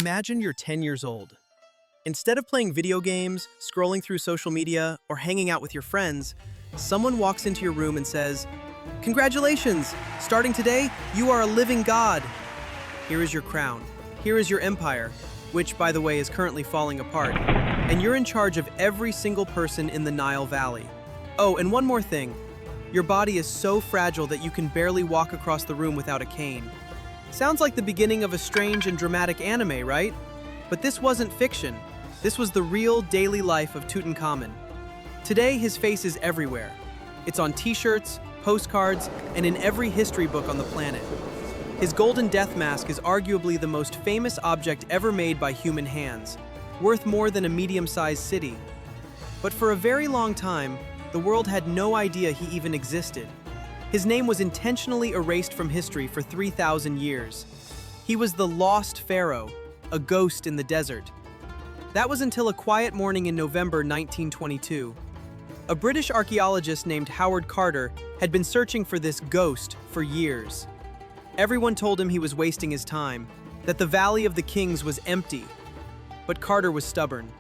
Imagine you're 10 years old. Instead of playing video games, scrolling through social media, or hanging out with your friends, someone walks into your room and says, "Congratulations! Starting today, you are a living god. Here is your crown. Here is your empire," which, by the way, is currently falling apart. And you're in charge of every single person in the Nile Valley. Oh, and one more thing. Your body is so fragile that you can barely walk across the room without a cane. Sounds like the beginning of a strange and dramatic anime, right? But this wasn't fiction. This was the real daily life of Tutankhamun. Today, his face is everywhere. It's on t-shirts, postcards, and in every history book on the planet. His golden death mask is arguably the most famous object ever made by human hands, worth more than a medium-sized city. But for a very long time, the world had no idea he even existed. His name was intentionally erased from history for 3,000 years. He was the lost pharaoh, a ghost in the desert. That was until a quiet morning in November 1922. A British archaeologist named Howard Carter had been searching for this ghost for years. Everyone told him he was wasting his time, that the Valley of the Kings was empty. But Carter was stubborn.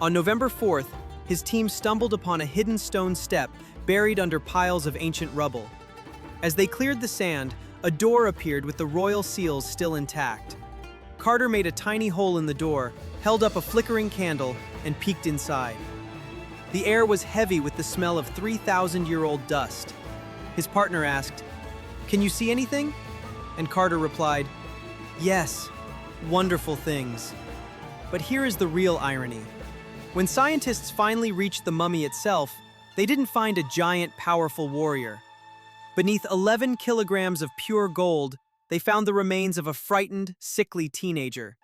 On November 4th, his team stumbled upon a hidden stone step buried under piles of ancient rubble. As they cleared the sand, a door appeared with the royal seals still intact. Carter made a tiny hole in the door, held up a flickering candle, and peeked inside. The air was heavy with the smell of 3,000-year-old dust. His partner asked, "Can you see anything?" And Carter replied, "Yes, wonderful things." But here is the real irony. When scientists finally reached the mummy itself, they didn't find a giant, powerful warrior. Beneath 11 kilograms of pure gold, they found the remains of a frightened, sickly teenager.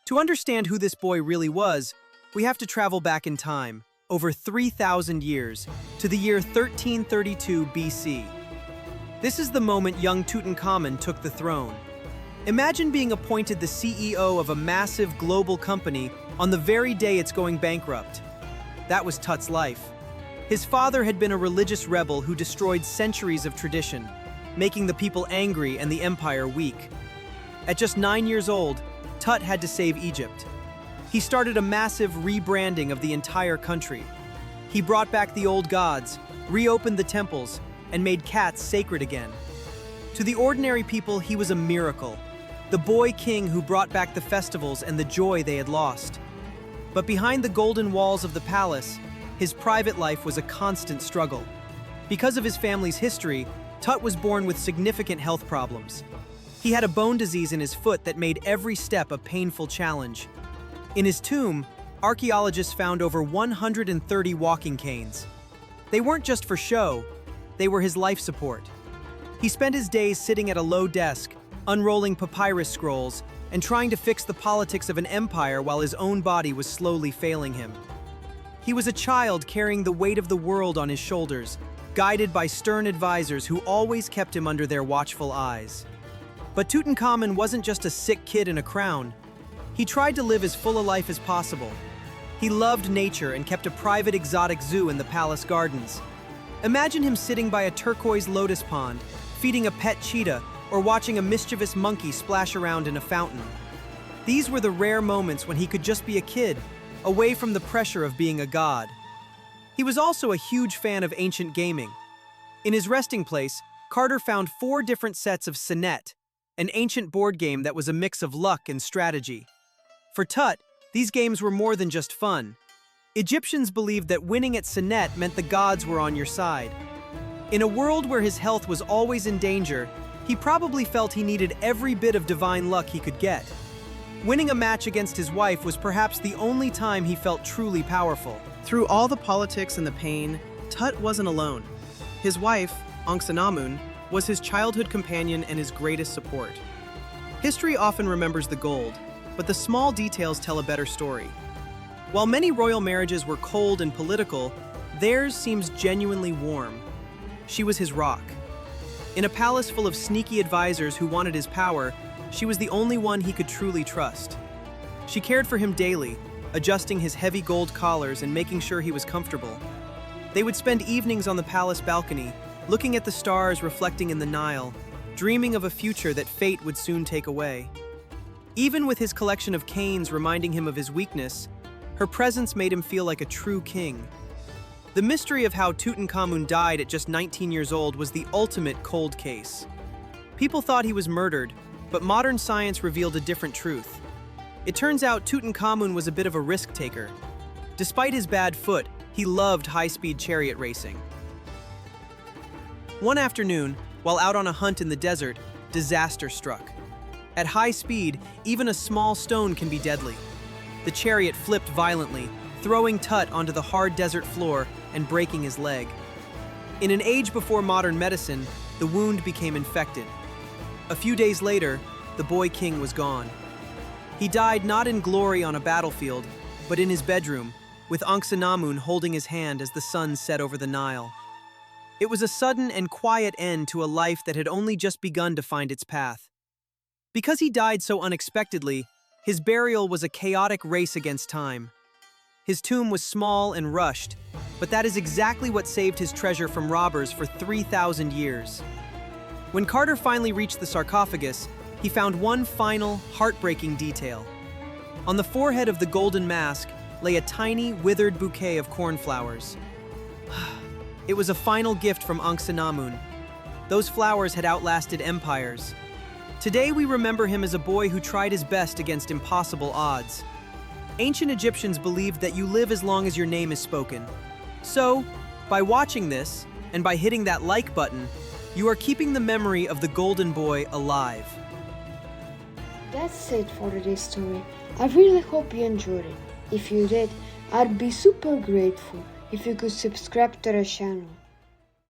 To understand who this boy really was, we have to travel back in time, over 3,000 years, to the year 1332 BC. This is the moment young Tutankhamun took the throne. Imagine being appointed the CEO of a massive global company on the very day it's going bankrupt. That was Tut's life. His father had been a religious rebel who destroyed centuries of tradition, making the people angry and the empire weak. At just 9 years old, Tut had to save Egypt. He started a massive rebranding of the entire country. He brought back the old gods, reopened the temples, and made cats sacred again. To the ordinary people, he was a miracle, the boy king who brought back the festivals and the joy they had lost. But behind the golden walls of the palace, his private life was a constant struggle. Because of his family's history, Tut was born with significant health problems. He had a bone disease in his foot that made every step a painful challenge. In his tomb, archaeologists found over 130 walking canes. They weren't just for show, they were his life support. He spent his days sitting at a low desk, unrolling papyrus scrolls, and trying to fix the politics of an empire while his own body was slowly failing him. He was a child carrying the weight of the world on his shoulders, guided by stern advisors who always kept him under their watchful eyes. But Tutankhamun wasn't just a sick kid in a crown. He tried to live as full a life as possible. He loved nature and kept a private exotic zoo in the palace gardens. Imagine him sitting by a turquoise lotus pond, feeding a pet cheetah, or watching a mischievous monkey splash around in a fountain. These were the rare moments when he could just be a kid, away from the pressure of being a god. He was also a huge fan of ancient gaming. In his resting place, Carter found 4 different sets of Senet, an ancient board game that was a mix of luck and strategy. For Tut, these games were more than just fun. Egyptians believed that winning at Senet meant the gods were on your side. In a world where his health was always in danger, he probably felt he needed every bit of divine luck he could get. Winning a match against his wife was perhaps the only time he felt truly powerful. Through all the politics and the pain, Tut wasn't alone. His wife, Anaxamun, was his childhood companion and his greatest support. History often remembers the gold, but the small details tell a better story. While many royal marriages were cold and political, theirs seems genuinely warm. She was his rock. In a palace full of sneaky advisors who wanted his power, she was the only one he could truly trust. She cared for him daily, adjusting his heavy gold collars and making sure he was comfortable. They would spend evenings on the palace balcony, looking at the stars reflecting in the Nile, dreaming of a future that fate would soon take away. Even with his collection of canes reminding him of his weakness, her presence made him feel like a true king. The mystery of how Tutankhamun died at just 19 years old was the ultimate cold case. People thought he was murdered, but modern science revealed a different truth. It turns out Tutankhamun was a bit of a risk taker. Despite his bad foot, he loved high-speed chariot racing. One afternoon, while out on a hunt in the desert, disaster struck. At high speed, even a small stone can be deadly. The chariot flipped violently, throwing Tut onto the hard desert floor and breaking his leg. In an age before modern medicine, the wound became infected. A few days later, the boy king was gone. He died not in glory on a battlefield, but in his bedroom, with Ankhsenamun holding his hand as the sun set over the Nile. It was a sudden and quiet end to a life that had only just begun to find its path. Because he died so unexpectedly, his burial was a chaotic race against time. His tomb was small and rushed, but that is exactly what saved his treasure from robbers for 3,000 years. When Carter finally reached the sarcophagus, he found one final, heartbreaking detail. On the forehead of the golden mask lay a tiny, withered bouquet of cornflowers. It was a final gift from Ankhsenamun. Those flowers had outlasted empires. Today we remember him as a boy who tried his best against impossible odds. Ancient Egyptians believed that you live as long as your name is spoken. So, by watching this, and by hitting that like button, you are keeping the memory of the Golden Boy alive. That's it for today's story. I really hope you enjoyed it. If you did, I'd be super grateful if you could subscribe to the channel.